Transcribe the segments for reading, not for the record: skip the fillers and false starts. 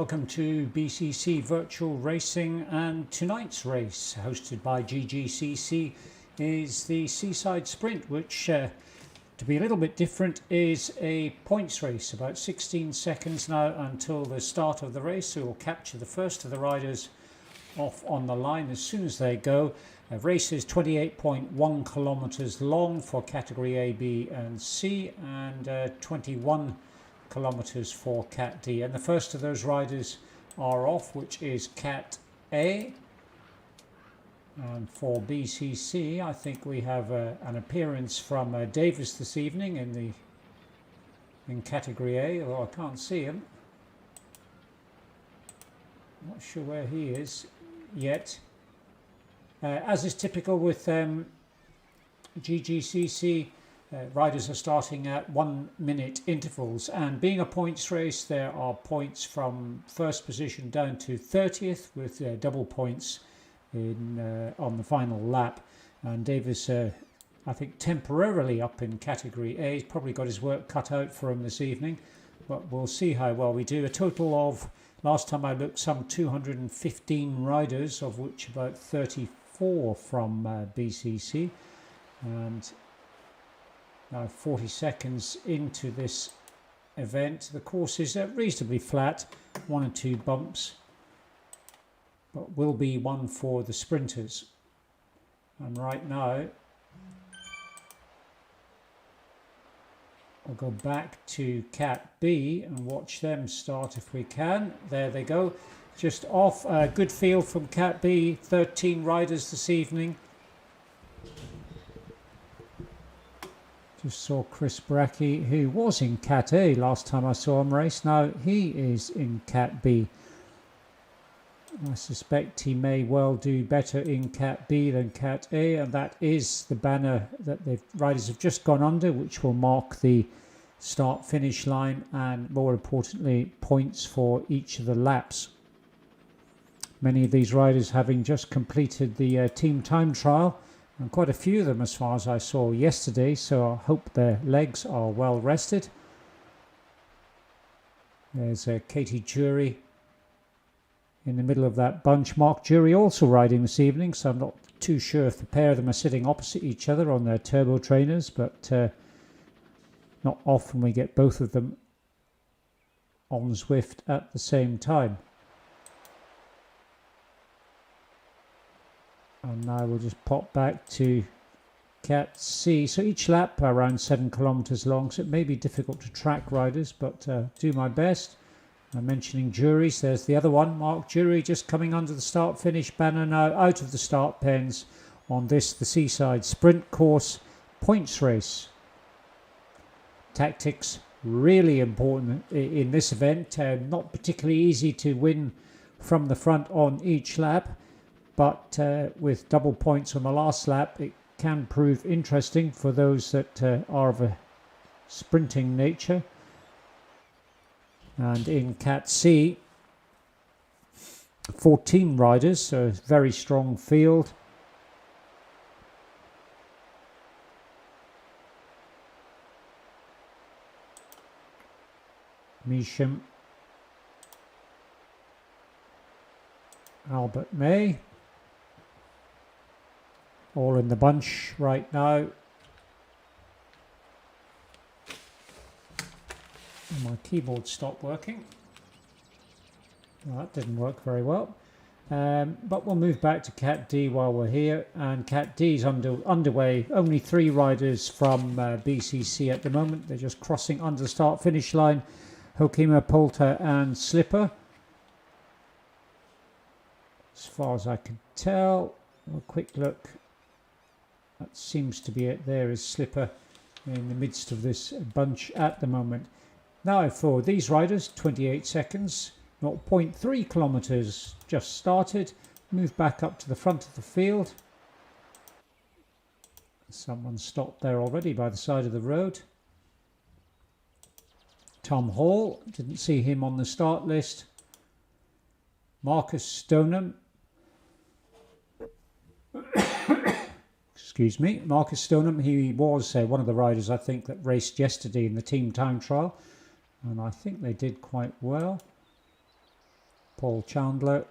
welcome to BCC Virtual Racing, and tonight's race, hosted by GGCC, is the Seaside Sprint, which, to be a little bit different, is a points race. About 16 seconds now until the start of the race, so we'll capture the first of the riders off on the line as soon as they go. The race is 28.1 kilometres long for category A, B and C, and 21 kilometres for Cat D, and the first of those riders are off, which is Cat A. And for BCC, I think we have an appearance from Davis this evening in category A, although I can't see him. Not sure where he is yet. As is typical with GGCC, riders are starting at 1 minute intervals, and being a points race, there are points from first position down to 30th, with double points on the final lap. And Davis, I think, temporarily up in category A. He's probably got his work cut out for him this evening, but we'll see how well we do. A total of, last time I looked, some 215 riders, of which about 34 from BCC. And now 40 seconds into this event. The course is reasonably flat, 1 or 2 bumps, but will be one for the sprinters. And right now, we'll go back to Cat B and watch them start if we can. There they go, just off. A good field from Cat B, 13 riders this evening. Just saw Chris Brackey, who was in Cat A last time I saw him race. Now he is in Cat B. I suspect he may well do better in Cat B than Cat A, and that is the banner that the riders have just gone under, which will mark the start-finish line and, more importantly, points for each of the laps. Many of these riders having just completed the team time trial, and quite a few of them as far as I saw yesterday, so I hope their legs are well rested. There's Katie Jury in the middle of that bunch. Mark Jury also riding this evening, so I'm not too sure if the pair of them are sitting opposite each other on their turbo trainers, but not often we get both of them on Zwift at the same time. And now we'll just pop back to Cat C. So each lap around 7 kilometres long, so it may be difficult to track riders, but do my best. I'm mentioning Juries. There's the other one, Mark Jury, just coming under the start-finish banner now, out of the start pens on the Seaside Sprint course points race. Tactics really important in this event. Not particularly easy to win from the front on each lap, but with double points on the last lap, it can prove interesting for those that are of a sprinting nature. And in Cat C, 14 riders, so a very strong field. Measham, Albert May, all in the bunch right now. My keyboard stopped working. Well, that didn't work very well. But we'll move back to Cat D while we're here. And Cat D is underway. Only 3 riders from BCC at the moment. They're just crossing under the start-finish line. Hokima, Polter and Slipper. As far as I can tell, a quick look. That seems to be it. There is Slipper in the midst of this bunch at the moment. Now for these riders, 28 seconds, 0.3 kilometres just started. Move back up to the front of the field. Someone stopped there already by the side of the road. Tom Hall, didn't see him on the start list. Marcus Stoneham. Excuse me, Marcus Stoneham, he was one of the riders I think that raced yesterday in the team time trial, and I think they did quite well. Paul Chandler.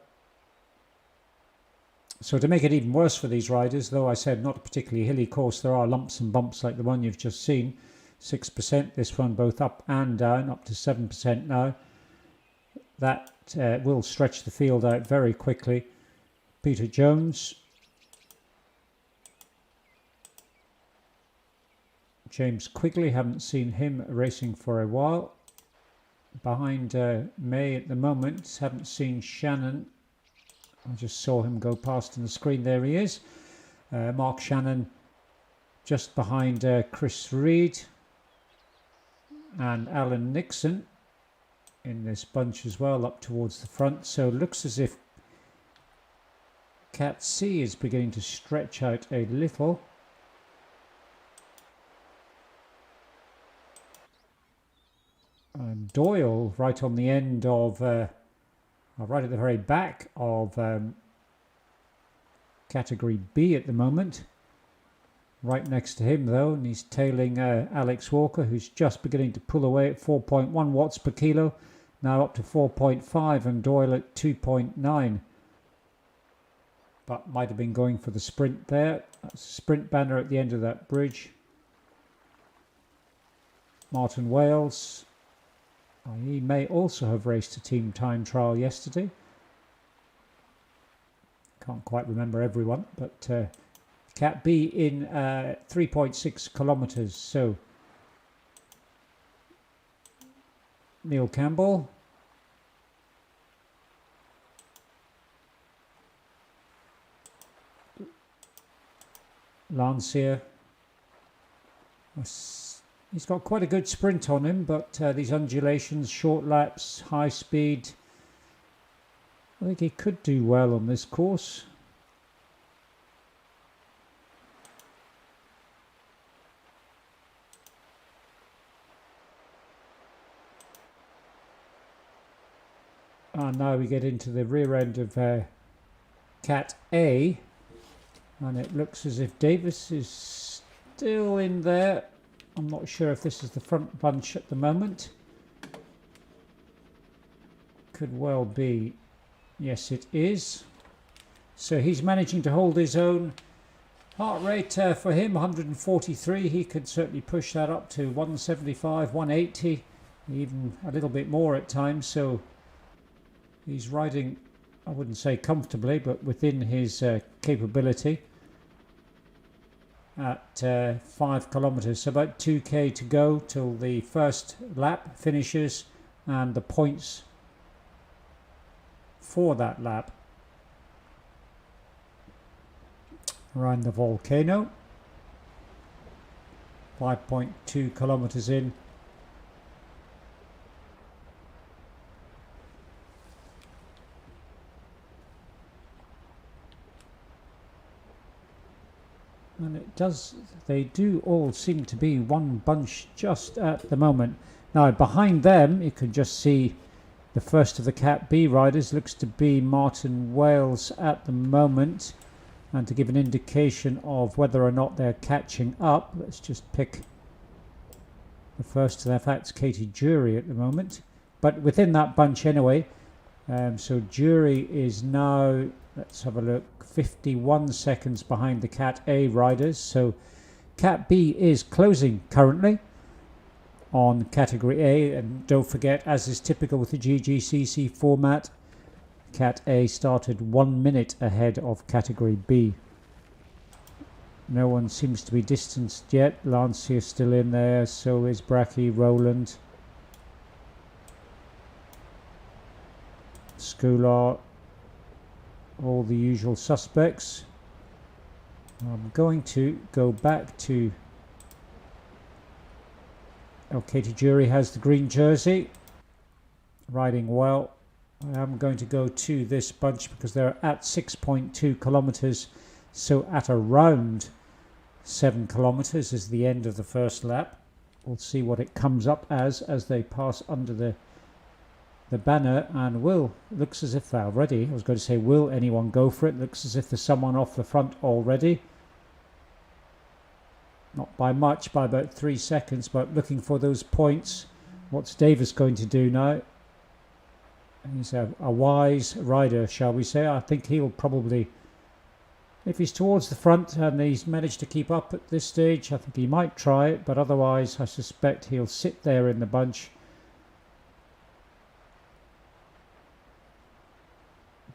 So to make it even worse for these riders, though I said not a particularly hilly course, there are lumps and bumps like the one you've just seen. 6%, this one both up and down, up to 7% now. That will stretch the field out very quickly. Peter Jones. James Quigley, haven't seen him racing for a while. Behind May at the moment, haven't seen Shannon. I just saw him go past on the screen. There he is. Mark Shannon just behind Chris Reed and Alan Nixon in this bunch as well, up towards the front. So it looks as if Cat C is beginning to stretch out a little. And Doyle right on the end of right at the very back of category B at the moment. Right next to him though, and he's tailing Alex Walker, who's just beginning to pull away at 4.1 watts per kilo, now up to 4.5, and Doyle at 2.9. But might have been going for the sprint there. That's a sprint banner at the end of that bridge. Martin Wales. He may also have raced a team time trial yesterday. Can't quite remember everyone, but Cat B in 3.6 kilometres. So Neil Campbell. Lancia. He's got quite a good sprint on him, but these undulations, short laps, high speed, I think he could do well on this course. And now we get into the rear end of Cat A, and it looks as if Davis is still in there. I'm not sure if this is the front bunch at the moment. Could well be. Yes, it is. So he's managing to hold his own. Heart rate for him, 143. He could certainly push that up to 175, 180, even a little bit more at times. So he's riding, I wouldn't say comfortably, but within his capability. At 5 kilometres, so about 2k to go till the first lap finishes and the points for that lap. Around the volcano, 5.2 kilometres in. And they do all seem to be one bunch just at the moment. Now behind them you can just see the first of the Cat B riders, looks to be Martin Wales at the moment. And to give an indication of whether or not they're catching up, let's just pick the first of their facts, Katie Jury at the moment. But within that bunch anyway, so Jury is now, let's have a look, 51 seconds behind the Cat A riders. So Cat B is closing currently on category A, and don't forget, as is typical with the GGCC format, Cat A started 1 minute ahead of category B. No one seems to be distanced yet. Lancia is still in there, so is Bracky, Rowland, Skoular, all the usual suspects. I'm going to go back to Katie Jury has the green jersey, riding well. I am going to go to this bunch because they're at 6.2 kilometres, so at around 7 kilometres is the end of the first lap. We'll see what it comes up as they pass under the banner, and looks as if already, I was going to say will anyone go for it, looks as if there's someone off the front already. Not by much, by about 3 seconds, but looking for those points. What's Davis going to do now? He's a wise rider, shall we say. I think he'll probably, if he's towards the front and he's managed to keep up at this stage, I think he might try it, but otherwise I suspect he'll sit there in the bunch.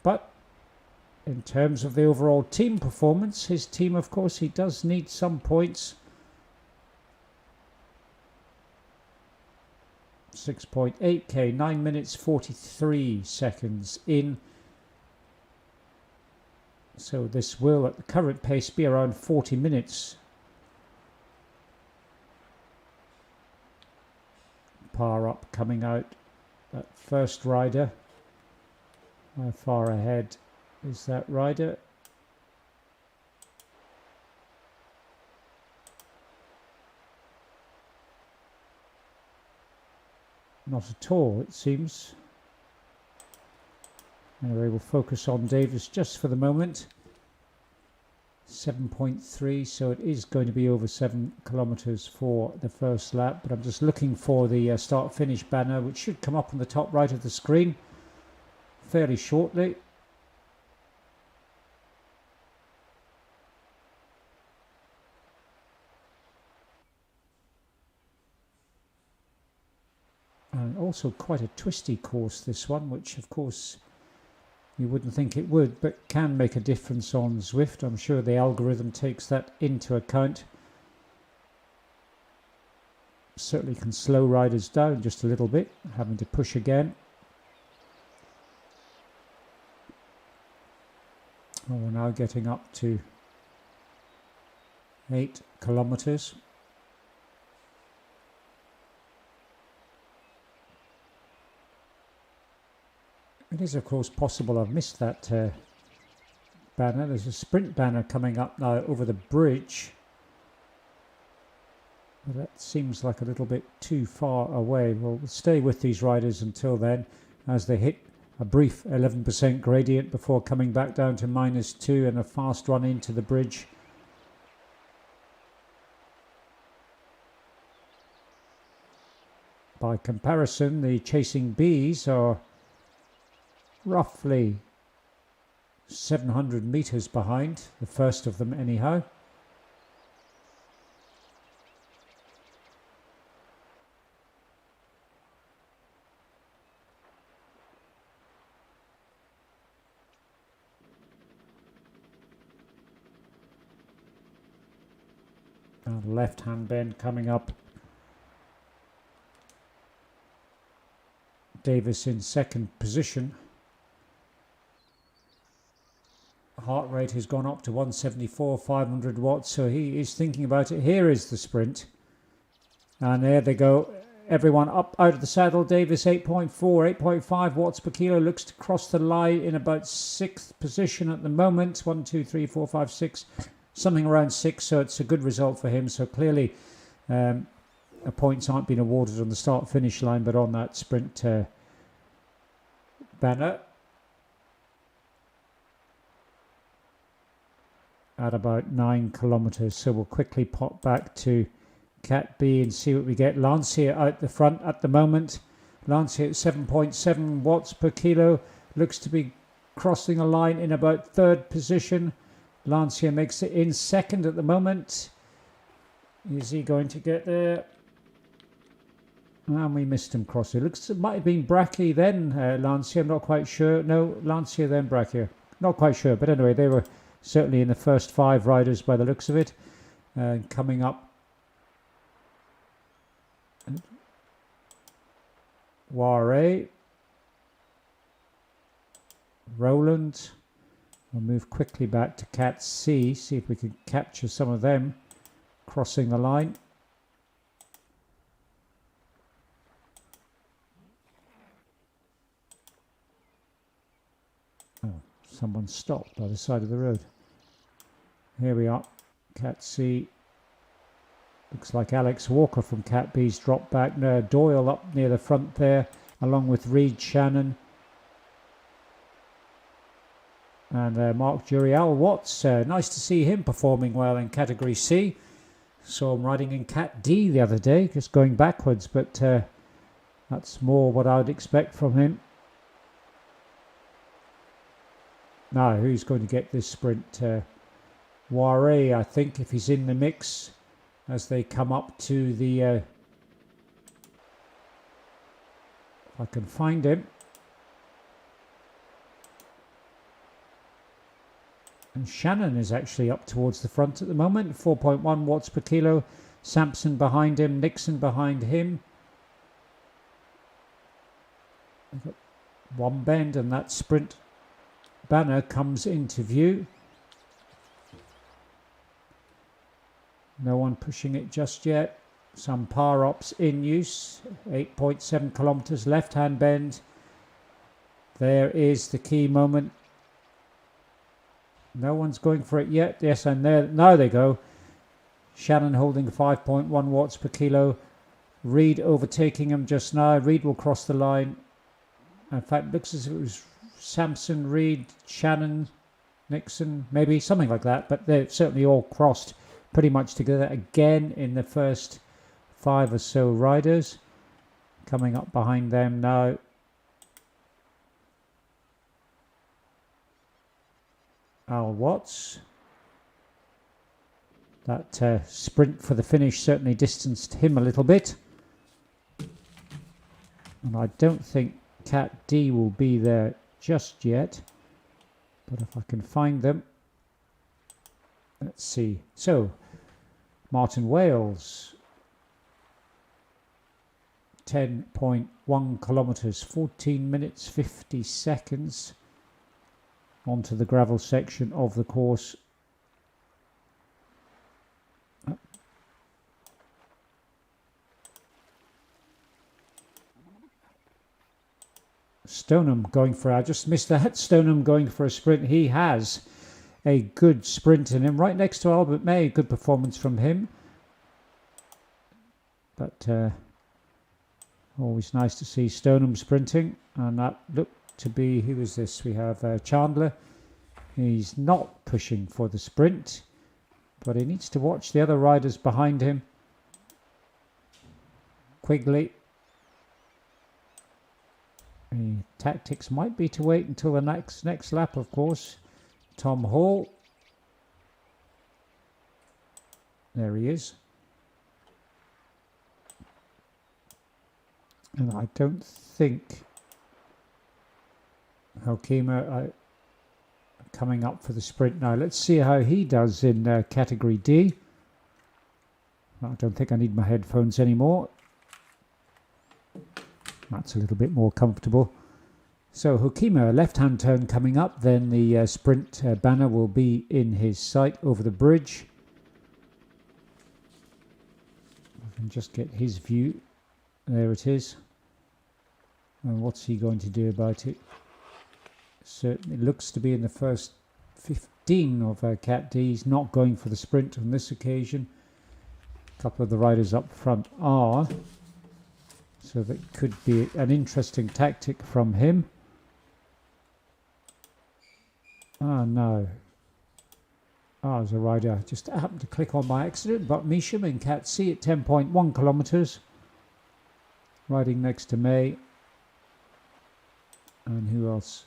But in terms of the overall team performance, his team, of course, he does need some points. 6.8k, 9 minutes 43 seconds in. So this will, at the current pace, be around 40 minutes. Par up coming out. That first rider. How far ahead is that rider? Not at all, it seems. Anyway, we'll focus on Davis just for the moment. 7.3, so it is going to be over 7 kilometers for the first lap, but I'm just looking for the start-finish banner, which should come up on the top right of the screen fairly shortly. And also quite a twisty course, this one, which of course you wouldn't think it would, but can make a difference on Zwift. I'm sure the algorithm takes that into account. Certainly can slow riders down just a little bit, having to push again. Oh, we're now getting up to 8 kilometers. It is, of course, possible I've missed that banner. There's a sprint banner coming up now over the bridge. But that seems like a little bit too far away. We'll stay with these riders until then, as they hit a brief 11% gradient before coming back down to -2 and a fast run into the bridge. By comparison, the Chasing Bees are roughly 700 meters behind, the first of them anyhow. And left-hand bend coming up. Davis in second position. Heart rate has gone up to 174, 500 watts, so he is thinking about it. Here is the sprint. And there they go. Everyone up out of the saddle. Davis 8.4, 8.5 watts per kilo. Looks to cross the line in about 6th position at the moment. 1, 2, 3, 4, 5, 6. Something around 6, so it's a good result for him. So clearly points aren't being awarded on the start-finish line, but on that sprint banner. At about 9 kilometers, so we'll quickly pop back to Cat B and see what we get. Lancia out the front at the moment. Lancia at 7.7 watts per kilo, looks to be crossing the line in about 3rd position. Lancia makes it in 2nd at the moment. Is he going to get there? And we missed him crossing. Looks, it might have been Brachy then, Lancia, I'm not quite sure. No, Lancia then Brachy. Not quite sure, but anyway, they were certainly in the first 5 riders by the looks of it. Coming up, Ware, Roland. We'll move quickly back to Cat C, see if we can capture some of them crossing the line. Oh, someone stopped by the side of the road. Here we are, Cat C. Looks like Alex Walker from Cat B's dropped back. No, Doyle up near the front there, along with Reed Shannon. And Mark Juriel Watts, nice to see him performing well in Category C. Saw him riding in Cat D the other day, just going backwards, but that's more what I would expect from him. Now, who's going to get this sprint? Ware, I think, if he's in the mix as they come up to the... if I can find him. And Shannon is actually up towards the front at the moment, 4.1 watts per kilo. Sampson behind him, Nixon behind him. They've got one bend and that sprint banner comes into view. No one pushing it just yet. Some power ups in use. 8.7 kilometers left hand bend. There is the key moment. No one's going for it yet. Yes, and there now they go. Shannon holding 5.1 watts per kilo. Reed overtaking him just now. Reed will cross the line. In fact, it looks as if it was Sampson, Reed, Shannon, Nixon, maybe something like that. But they've certainly all crossed pretty much together again in the first 5 or so riders. Coming up behind them now. Al Watts. That sprint for the finish certainly distanced him a little bit. And I don't think Cat D will be there just yet. But if I can find them. Let's see. So, Martin Wales. 10.1 kilometers, 14 minutes, 50 seconds. Onto the gravel section of the course. Stoneham going for, I just missed that, Stoneham going for a sprint. He has a good sprint in him, right next to Albert May. Good performance from him. But always nice to see Stoneham sprinting. And that looked to be, who is this? We have Chandler. He's not pushing for the sprint, but he needs to watch the other riders behind him. Quigley. The tactics might be to wait until the next lap, of course. Tom Hall. There he is. And I don't think Hokima coming up for the sprint now. Let's see how he does in category D. I don't think I need my headphones anymore. That's a little bit more comfortable. So Hokima, left-hand turn coming up. Then the sprint banner will be in his sight over the bridge. I can just get his view. There it is. And what's he going to do about it? Certainly looks to be in the first 15 of Cat D. He's not going for the sprint on this occasion. A couple of the riders up front are. So that could be an interesting tactic from him. Ah, no. Ah, as a rider, I just happened to click on by accident. But Measham in Cat C at 10.1 kilometers. Riding next to May. And who else?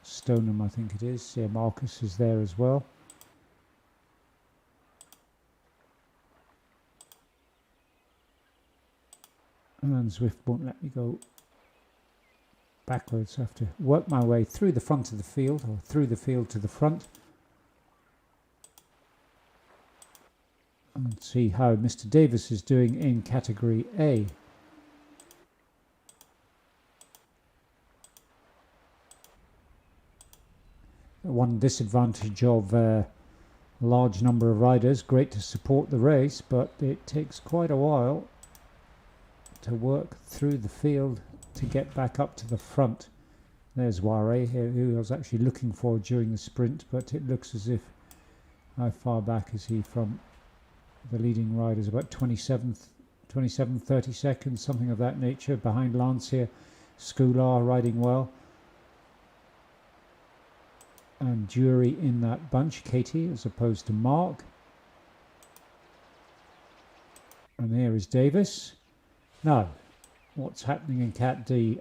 Stoneham, I think it is. Yeah, Marcus is there as well. And Zwift won't let me go backwards. I have to work my way through the front of the field, or through the field to the front. And see how Mr. Davis is doing in category A. One disadvantage of a large number of riders, great to support the race, but it takes quite a while to work through the field to get back up to the front. There's Ware here, who I was actually looking for during the sprint, but it looks as if, how far back is he from the leading riders? About 27, 30 seconds, something of that nature. Behind Lance here, Skoular riding well. And Jury in that bunch, Katie, as opposed to Mark. And there is Davis. Now, what's happening in Cat D?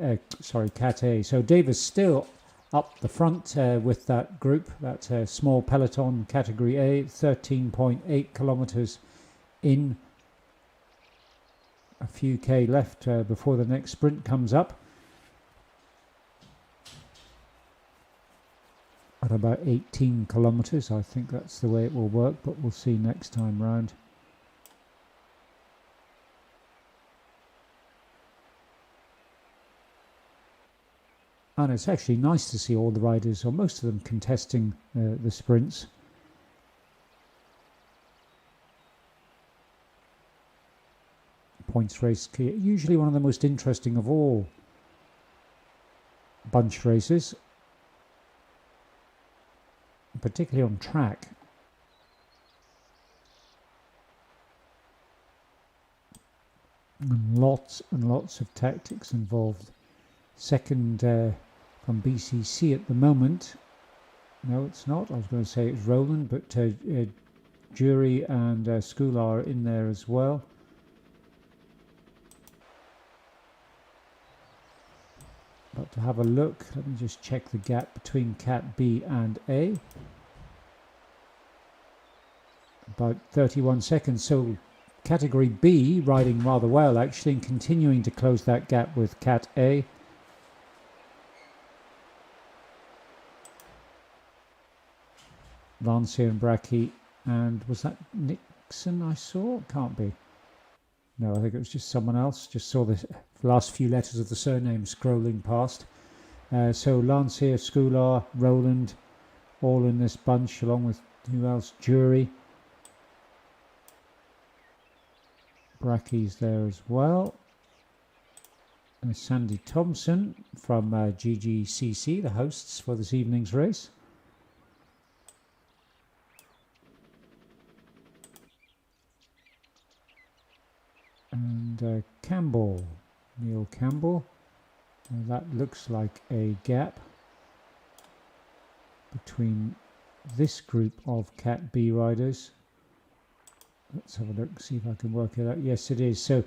Cat A. So Davis still up the front with that group, that small peloton, category A, 13.8 kilometers in. A few K left before the next sprint comes up. At about 18 kilometers, I think that's the way it will work, but we'll see next time round. And it's actually nice to see all the riders, or most of them, contesting the sprints. Points race, usually one of the most interesting of all bunch races, particularly on track. And lots of tactics involved. Second from BCC at the moment. No, it's not. I was going to say it's Roland, but Jury and School are in there as well. But to have a look, let me just check the gap between Cat B and A. About 31 seconds. So category B riding rather well actually, and continuing to close that gap with Cat A. Lancia and Bracky, and was that Nixon I saw? Can't be. No, I think it was just someone else. Just saw the last few letters of the surname scrolling past. So Lancia, Schoolar, Roland, all in this bunch, along with who else? Jury. Bracky's there as well. And Sandy Thompson from GGCC, the hosts for this evening's race. And Campbell, Neil Campbell. That looks like a gap between this group of Cat B riders. Let's have a look, see if I can work it out. Yes, it is. So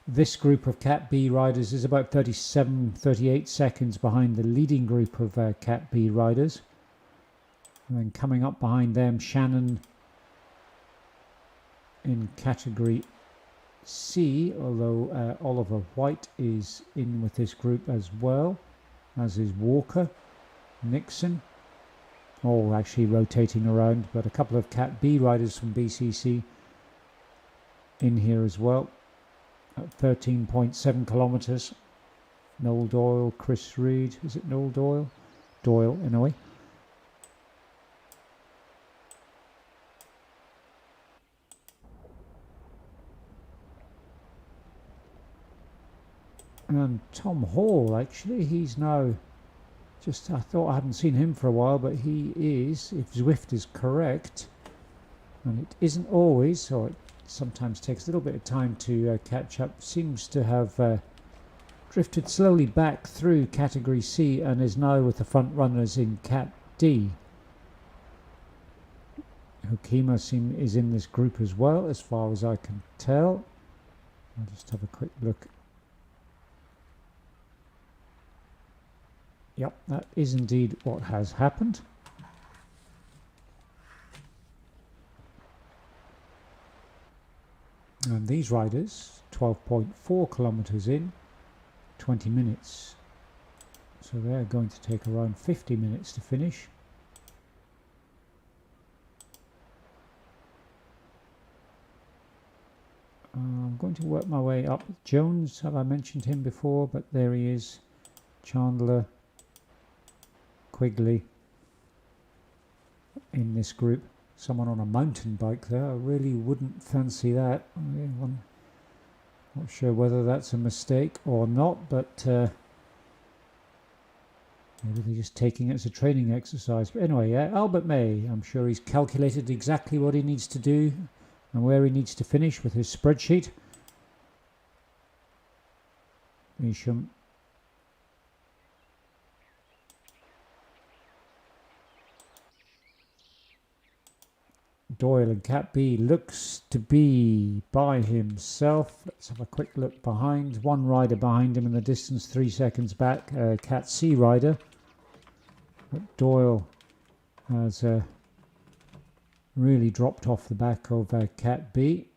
this group of Cat B riders is about 38 seconds behind the leading group of Cat B riders. And then coming up behind them, Shannon in category C, although Oliver White is in with this group as well, as is Walker, Nixon, all actually rotating around, but a couple of Cat B riders from BCC in here as well, at 13.7 kilometers. Noel Doyle, Chris Reed, is it Noel Doyle? Doyle, anyway. And Tom Hall, actually, he's now just, I thought I hadn't seen him for a while, but he is, if Zwift is correct, and it isn't always, or it sometimes takes a little bit of time to catch up, seems to have drifted slowly back through category C and is now with the front runners in Cat D. Hokima is in this group as well, as far as I can tell. I'll just have a quick look. Yep, that is indeed what has happened. And these riders, 12.4 kilometers in, 20 minutes. So they're going to take around 50 minutes to finish. I'm going to work my way up. Jones, have I mentioned him before? But there he is. Chandler, Quigley in this group. Someone on a mountain bike there. I really wouldn't fancy that. I'm not sure whether that's a mistake or not, but maybe they're just taking it as a training exercise. But anyway, Albert May, I'm sure he's calculated exactly what he needs to do and where he needs to finish with his spreadsheet. Isham. Doyle and Cat B looks to be by himself. Let's have a quick look behind. One rider behind him in the distance, 3 seconds back. Cat C rider. But Doyle has really dropped off the back of Cat B.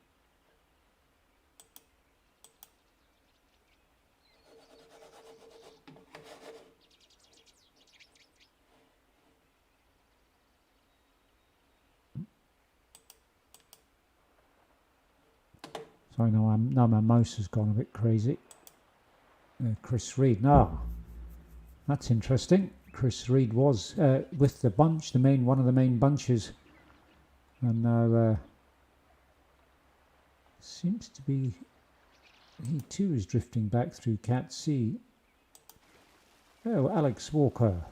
Sorry, now my mouse has gone a bit crazy. Chris Reed. No, that's interesting. Chris Reed was with the bunch, one of the main bunches, and now seems to be he too is drifting back through Cat C. Oh, Alex Walker.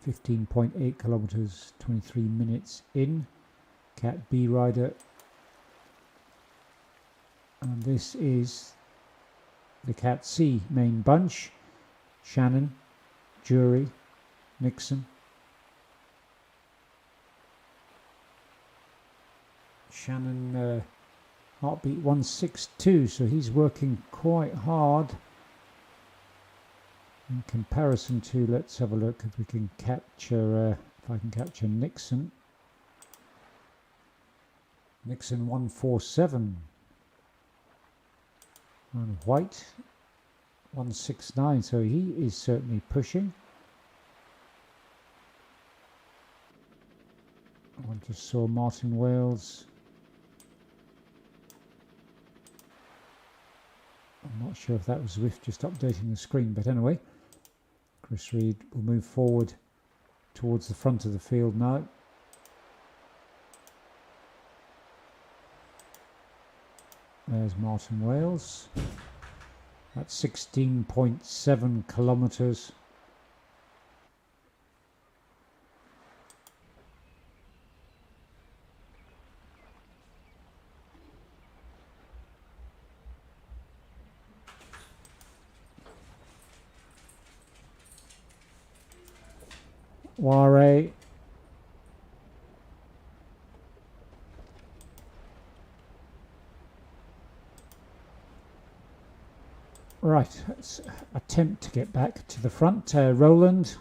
15.8 kilometers, 23 minutes in. Cat B rider. And this is the Cat C main bunch. Shannon, Jury, Nixon. Shannon heartbeat 162, so he's working quite hard in comparison to, let's have a look if we can capture, if I can capture Nixon. Nixon 147. And White 169, so he is certainly pushing. I just saw Martin Wales. I'm not sure if that was Zwift just updating the screen, but anyway, Chris Reed will move forward towards the front of the field now. There's Martin Wales. That's 16.7 kilometers. Ware. Right, let's attempt to get back to the front. Roland.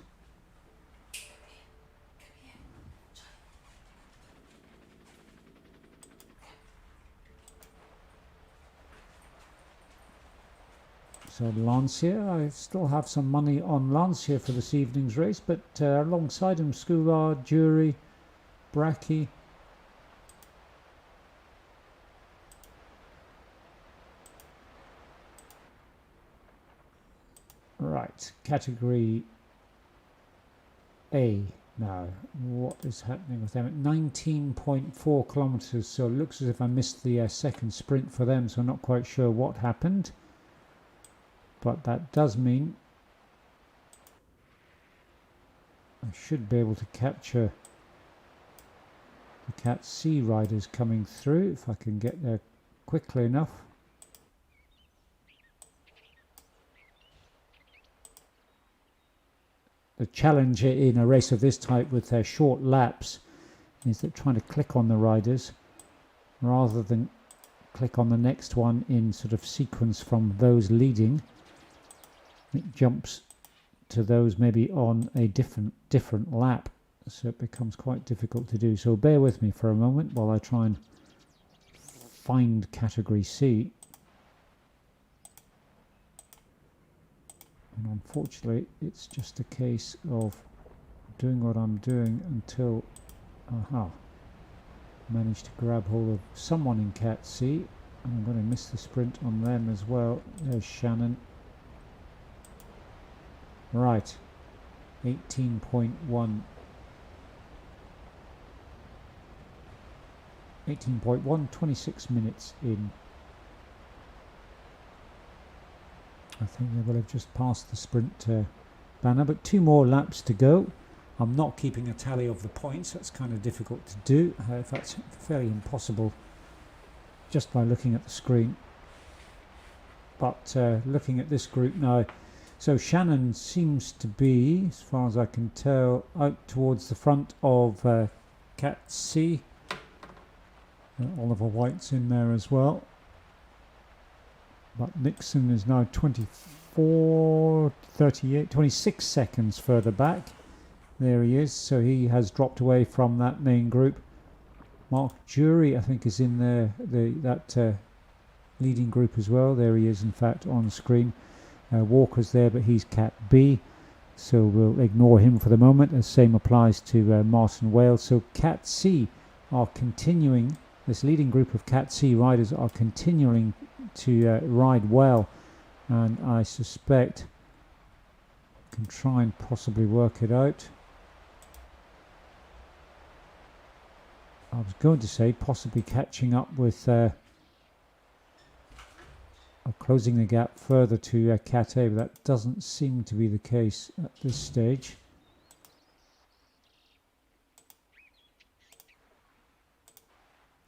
So Lancia, I still have some money on Lancia for this evening's race, but alongside him, Schoolard, Jury, Bracky. Right, category A now. What is happening with them? At 19.4 kilometers, so it looks as if I missed the second sprint for them, so I'm not quite sure what happened. But that does mean I should be able to capture the Cat C riders coming through if I can get there quickly enough. The challenge in a race of this type with their short laps is that trying to click on the riders rather than click on the next one in sort of sequence from those leading. It jumps to those maybe on a different lap, so it becomes quite difficult to do. So bear with me for a moment while I try and find category C. And unfortunately, it's just a case of doing what I'm doing until manage to grab hold of someone in Cat C. And I'm going to miss the sprint on them as well. There's Shannon. Right, 18.1. 18.1, 26 minutes in. I think they will have just passed the sprint banner, but 2 more laps to go. I'm not keeping a tally of the points. That's kind of difficult to do. In fact, fairly impossible just by looking at the screen. But looking at this group now, so Shannon seems to be, as far as I can tell, out towards the front of Cat C. Oliver White's in there as well. But Nixon is now 24, 38, 26 seconds further back. There he is, so he has dropped away from that main group. Mark Jury, I think, is in that leading group as well. There he is, in fact, on screen. Walker's there, but he's Cat B, so we'll ignore him for the moment. The same applies to Martin Wales. So Cat C are continuing, this leading group of Cat C riders are continuing to ride well, and I suspect can try and possibly work it out. I was going to say possibly catching up with or closing the gap further to Cat A, but that doesn't seem to be the case at this stage.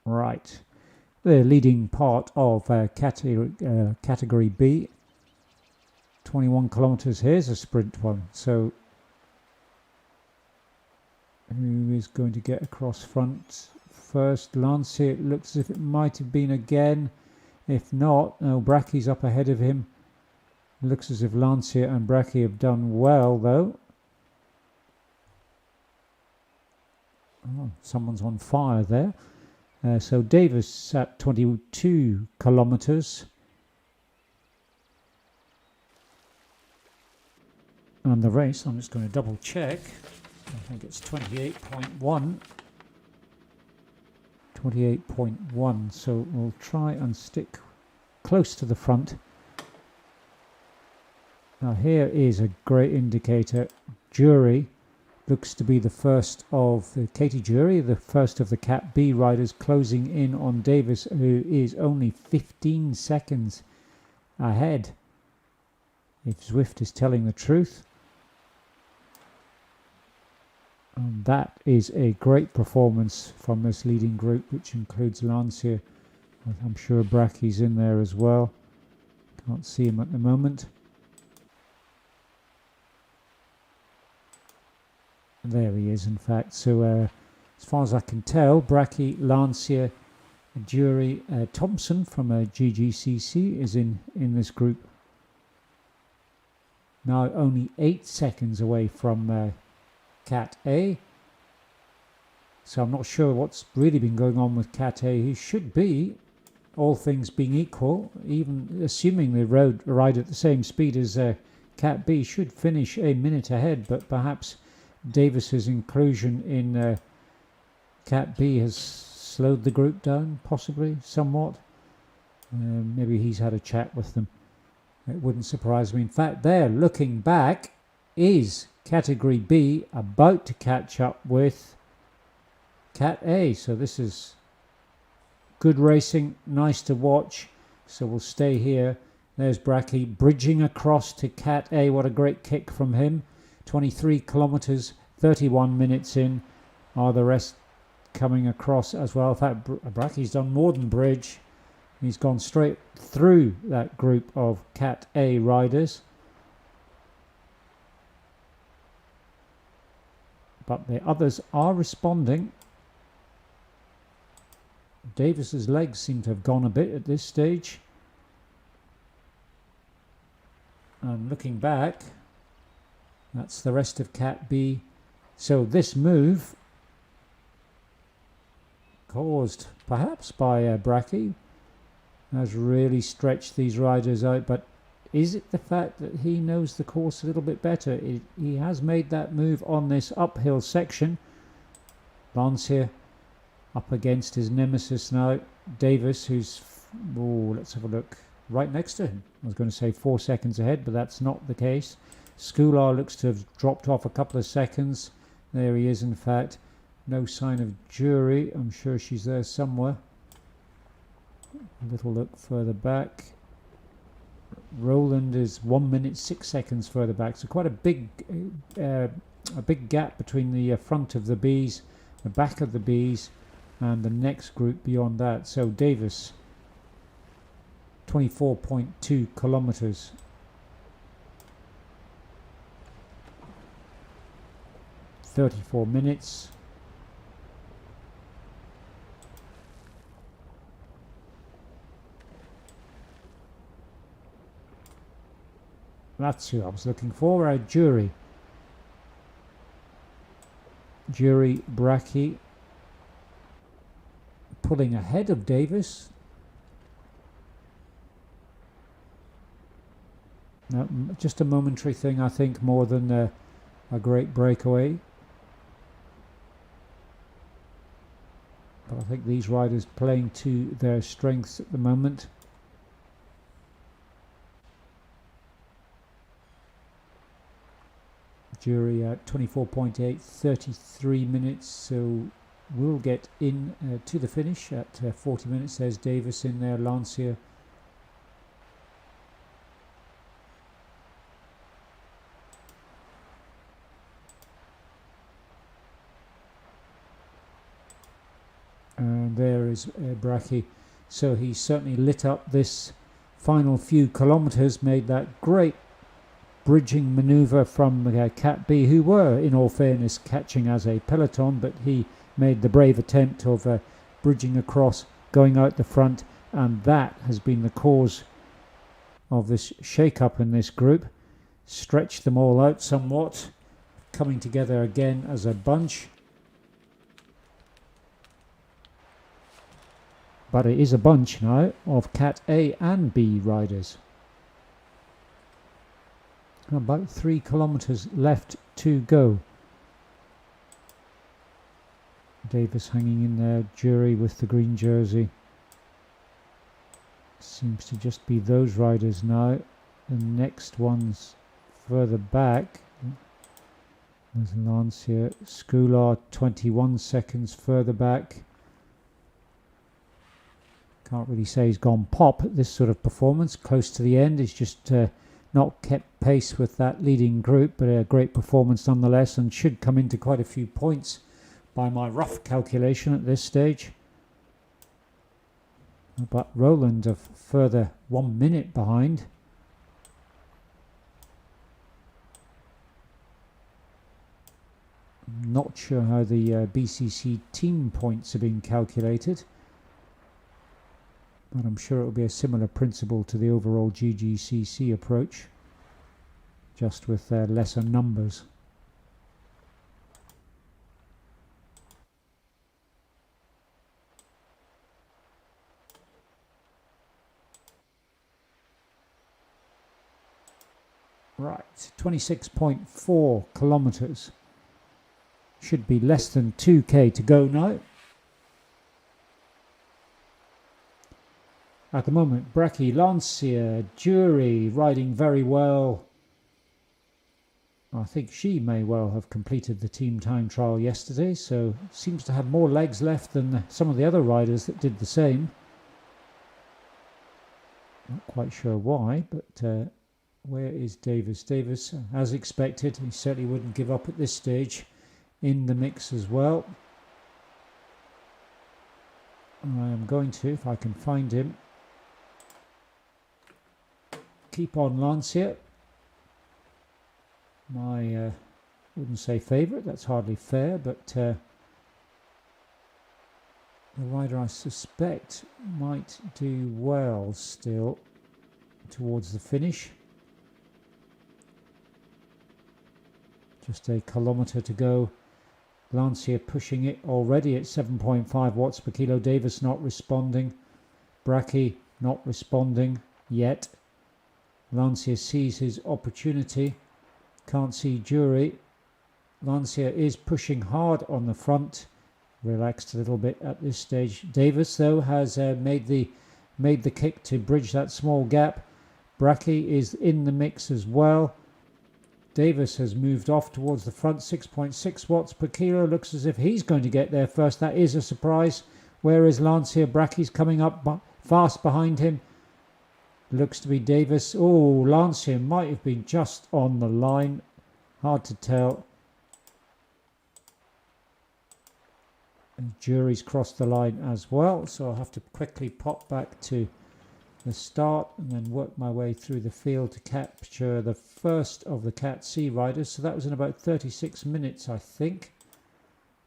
Right, the leading part of category B, 21 kilometers. Here's a sprint one, so who is going to get across front first? Lancier, it looks as if it might have been again. If not, no, Bracky's up ahead of him. It looks as if Lancier and Bracky have done well, though. Oh, someone's on fire there. So Davis at 22 kilometers. And the race, I'm just going to double check. I think it's 28.1. 28.1, so we'll try and stick close to the front. Now here is a great indicator. Jury looks to be the first of Katie Jury, the first of the Cat B riders, closing in on Davis, who is only 15 seconds ahead, if Zwift is telling the truth. And that is a great performance from this leading group, which includes Lancier. I'm sure Bracky's in there as well. Can't see him at the moment. There he is, in fact. So as far as I can tell, Bracky, Lancier, Jury, Thompson from GGCC is in this group. Now only 8 seconds away from Cat A. So I'm not sure what's really been going on with Cat A. He should be, all things being equal, even assuming they ride at the same speed as Cat B, should finish a minute ahead, but perhaps Davis's inclusion in Cat B has slowed the group down, possibly, somewhat. Maybe he's had a chat with them. It wouldn't surprise me. In fact, there, looking back, is Category B about to catch up with Cat A. So this is good racing, nice to watch. So we'll stay here. There's Bracky bridging across to Cat A. What a great kick from him. 23 kilometers, 31 minutes in. Are the rest coming across as well? In fact, Bracky's done more than bridge. He's gone straight through that group of Cat A riders. But the others are responding. Davis's legs seem to have gone a bit at this stage. And looking back, that's the rest of Cat B. So this move, caused perhaps by Bracky, has really stretched these riders out. But is it the fact that he knows the course a little bit better? He has made that move on this uphill section. Lancier up against his nemesis now, Davis, who's, let's have a look, right next to him. I was going to say 4 seconds ahead, but that's not the case. Skoular looks to have dropped off a couple of seconds. There he is, in fact. No sign of Jury. I'm sure she's there somewhere. A little look further back. Roland is 1 minute 6 seconds further back, so quite a big gap between the front of the Bs, the back of the Bs, and the next group beyond that. So Davis, 24.2 kilometers. .34 minutes. That's who I was looking for. Jury. Jury Brachy pulling ahead of Davis. No, just a momentary thing, I think, more than a great breakaway. But I think these riders playing to their strengths at the moment. Jury at 24.8, 33 minutes, so we'll get in to the finish at 40 minutes. There's Davis in there, Lancia. And there is Brachy. So he certainly lit up this final few kilometres, made that great bridging manoeuvre from Cat B, who were, in all fairness, catching as a peloton, but he made the brave attempt of bridging across, going out the front, and that has been the cause of this shake-up in this group. Stretched them all out somewhat, coming together again as a bunch. But it is a bunch now of Cat A and B riders. About 3 kilometres left to go. Davis hanging in there, Jury with the green jersey. Seems to just be those riders now. The next one's further back. There's Lancia. Skoular 21 seconds further back. Can't really say he's gone pop at this sort of performance. Close to the end, he's just not kept pace with that leading group, but a great performance nonetheless, and should come into quite a few points by my rough calculation at this stage. But Roland a further 1 minute behind. Not sure how the BCC team points are being calculated, but I'm sure it will be a similar principle to the overall GGCC approach, just with lesser numbers. Right, 26.4 kilometres. Should be less than 2k to go now. At the moment, Brachy, Lancia, Jury riding very well. I think she may well have completed the team time trial yesterday, so seems to have more legs left than some of the other riders that did the same. Not quite sure why, but where is Davis? Davis, as expected, he certainly wouldn't give up at this stage, in the mix as well. I am going to, if I can find him, keep on Lancia. My, wouldn't say favourite, that's hardly fair, but the rider I suspect might do well still towards the finish. Just a kilometre to go. Lancia pushing it already at 7.5 watts per kilo. Davis not responding. Brachy not responding yet. Lancia sees his opportunity. Can't see Jury. Lancia is pushing hard on the front. Relaxed a little bit at this stage. Davis, though, has made the kick to bridge that small gap. Brachy is in the mix as well. Davis has moved off towards the front, 6.6 watts per kilo. Looks as if he's going to get there first. That is a surprise. Where is Lancia? Brachy's coming up fast behind him. Looks to be Davis. Oh, Lancia might have been just on the line. Hard to tell. And Jury's crossed the line as well, so I'll have to quickly pop back to the start and then work my way through the field to capture the first of the Cat C riders. So that was in about 36 minutes, I think,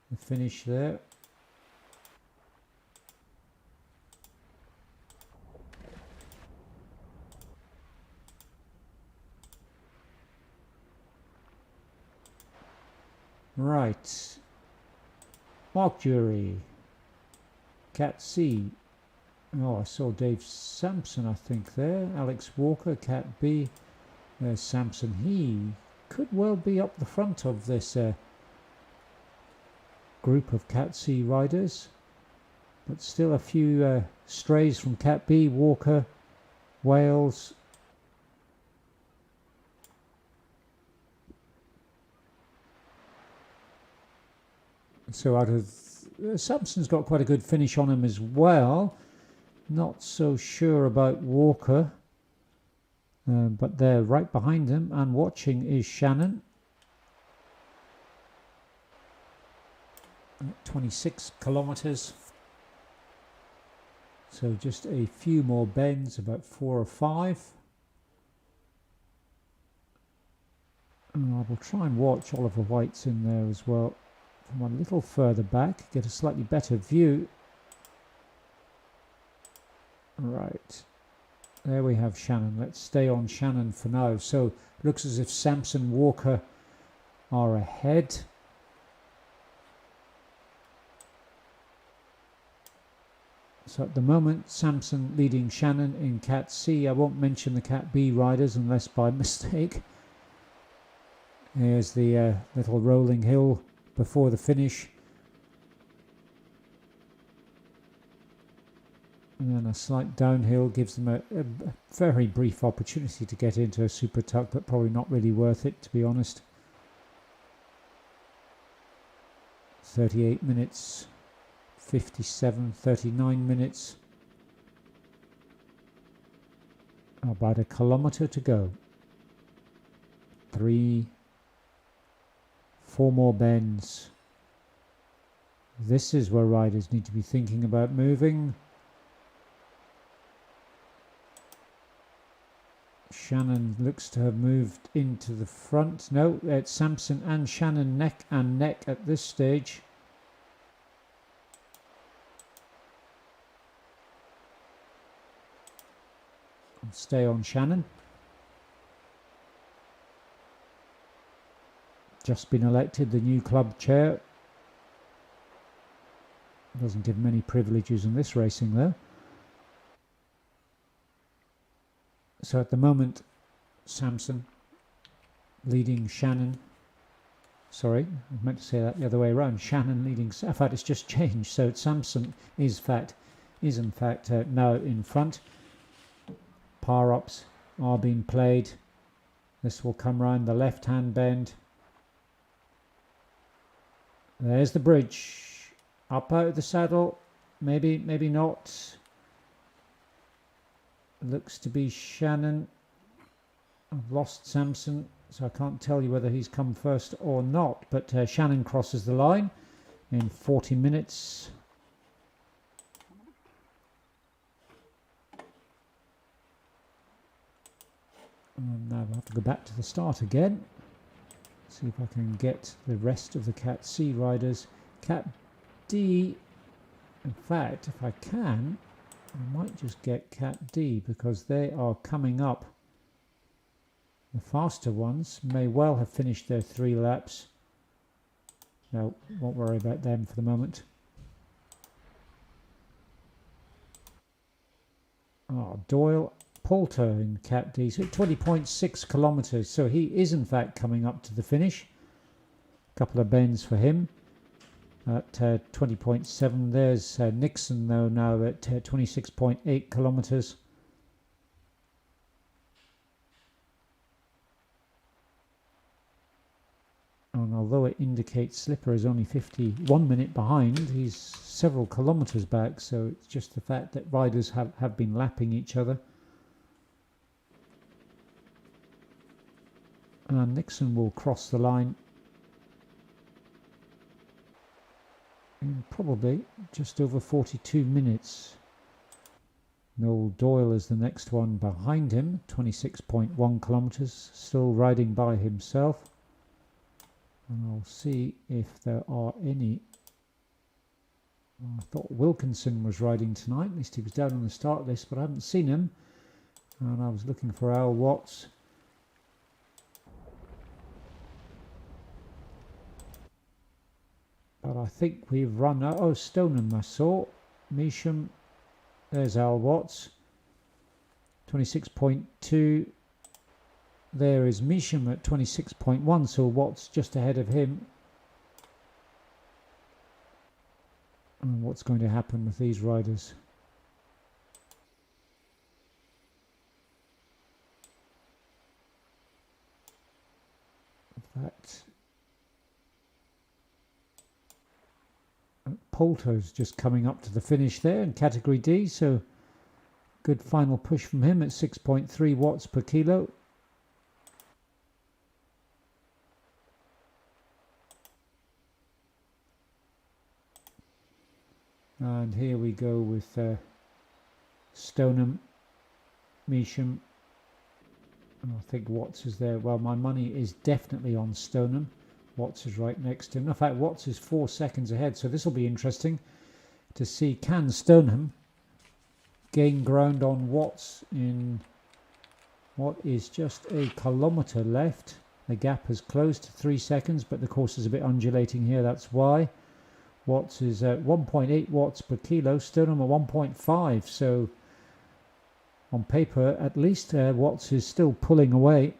the finish there. Right. Mark Jury. Cat C. Oh, I saw Dave Sampson, I think, there. Alex Walker, Cat B. There's Sampson. He could well be up the front of this group of Cat C riders. But still a few strays from Cat B. Walker, Wales. So out of Sampson's got quite a good finish on him as well. Not so sure about Walker, but they're right behind him, and watching is Shannon. 26 kilometers. So just a few more bends, about 4 or 5. And I will try and watch Oliver White's in there as well from a little further back, get a slightly better view. Right, there we have Shannon. Let's stay on Shannon for now. So looks as if Sampson, Walker are ahead. So at the moment, Sampson leading Shannon in Cat C. I won't mention the Cat B riders unless by mistake. Here's the little rolling hill before the finish. And then a slight downhill gives them a very brief opportunity to get into a super tuck, but probably not really worth it, to be honest. 38 minutes, 57, 39 minutes. About a kilometre to go. 3, 4 more bends. This is where riders need to be thinking about moving. Shannon looks to have moved into the front. No, it's Sampson and Shannon neck and neck at this stage. I'll stay on Shannon. Just been elected the new club chair. Doesn't give many privileges in this racing though. So at the moment, Sampson leading Shannon. Sorry, I meant to say that the other way around. Shannon leading. In fact, it's just changed. So Sampson is in fact now in front. Power ups are being played. This will come round the left-hand bend. There's the bridge. Up out of the saddle. Maybe not. Looks to be Shannon. I've lost Sampson, so I can't tell you whether he's come first or not. But Shannon crosses the line in 40 minutes. And now I'll have to go back to the start again. See if I can get the rest of the Cat C riders. Cat D, in fact, if I can, I might just get Cat D because they are coming up. The faster ones may well have finished their 3 laps. No, won't worry about them for the moment. Oh, Doyle Poulter in Cat D, so 20.6 kilometres. So he is in fact coming up to the finish. A couple of bends for him. At 20.7, there's Nixon though now at 26.8 kilometres. And although it indicates Slipper is only 51 minutes behind, he's several kilometres back, so it's just the fact that riders have been lapping each other. And Nixon will cross the line in probably just over 42 minutes. Noel Doyle is the next one behind him, 26.1 kilometres, still riding by himself. And I'll see if there are any. I thought Wilkinson was riding tonight, at least he was down on the start list, but I haven't seen him. And I was looking for Al Watts. But I think we've run out. Oh, Stoneham I saw. Measham. There's Al Watts. 26.2. There is Measham at 26.1, so Watts just ahead of him. And what's going to happen with these riders? That Poulter's just coming up to the finish there in category D, so good final push from him at 6.3 watts per kilo. And here we go with Stoneham, Measham. I think Watts is there. Well, my money is definitely on Stoneham. Watts is right next to him. In fact, Watts is 4 seconds ahead, so this will be interesting to see, can Stoneham gain ground on Watts in what is just a kilometre left. The gap has closed to 3 seconds, but the course is a bit undulating here, that's why. Watts is at 1.8 watts per kilo, Stoneham at 1.5, so on paper at least Watts is still pulling away,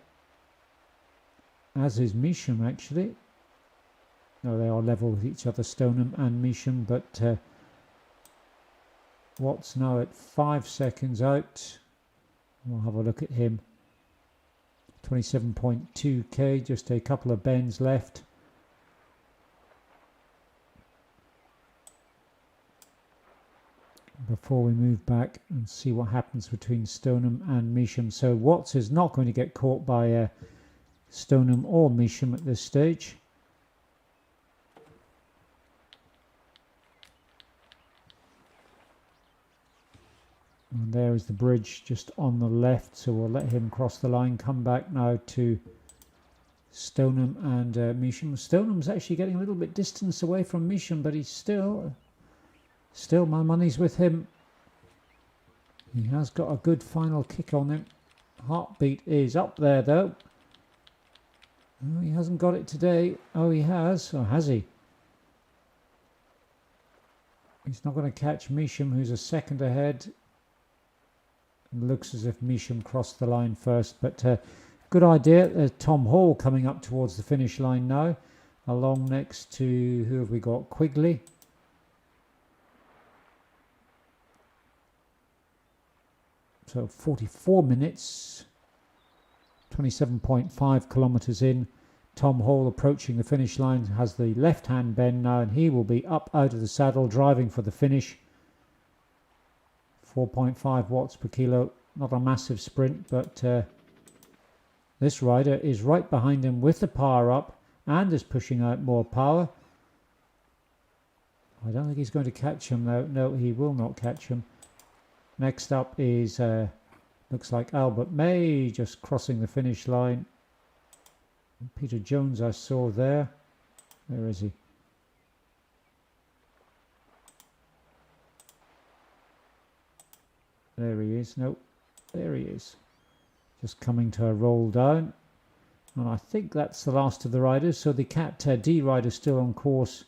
as is Measham actually. No, they are level with each other, Stoneham and Measham, but Watts now at 5 seconds out. We'll have a look at him. 27.2k, just a couple of bends left. Before we move back and see what happens between Stoneham and Measham. So Watts is not going to get caught by Stoneham or Measham at this stage. And there is the bridge just on the left, so we'll let him cross the line. Come back now to Stoneham and Measham. Stoneham's actually getting a little bit distance away from Measham, but he's still my money's with him. He has got a good final kick on him. Heartbeat is up there though. Oh, he hasn't got it today. Oh, he has. Or has he? He's not going to catch Measham, who's a second ahead. It looks as if Measham crossed the line first, but good idea. There's Tom Hall coming up towards the finish line now, along next to, who have we got? Quigley. So 44 minutes, 27.5 kilometres in. Tom Hall approaching the finish line, has the left-hand bend now, and he will be up out of the saddle, driving for the finish. 4.5 watts per kilo, not a massive sprint, but this rider is right behind him with the power up and is pushing out more power. I don't think he's going to catch him though. No, he will not catch him. Next up is, looks like Albert May just crossing the finish line. Peter Jones I saw there. Where is he? There he is. Nope. There he is. Just coming to a roll down. And I think that's the last of the riders. So the Cat D riders still on course.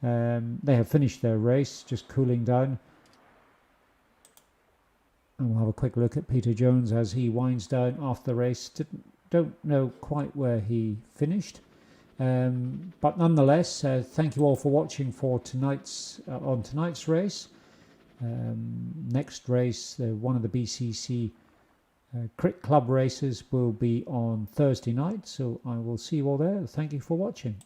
They have finished their race, just cooling down. And we'll have a quick look at Peter Jones as he winds down after the race. Don't know quite where he finished. But nonetheless, thank you all for watching for tonight's race. Next race, one of the BCC Crit Club races will be on Thursday night, so I will see you all there. Thank you for watching.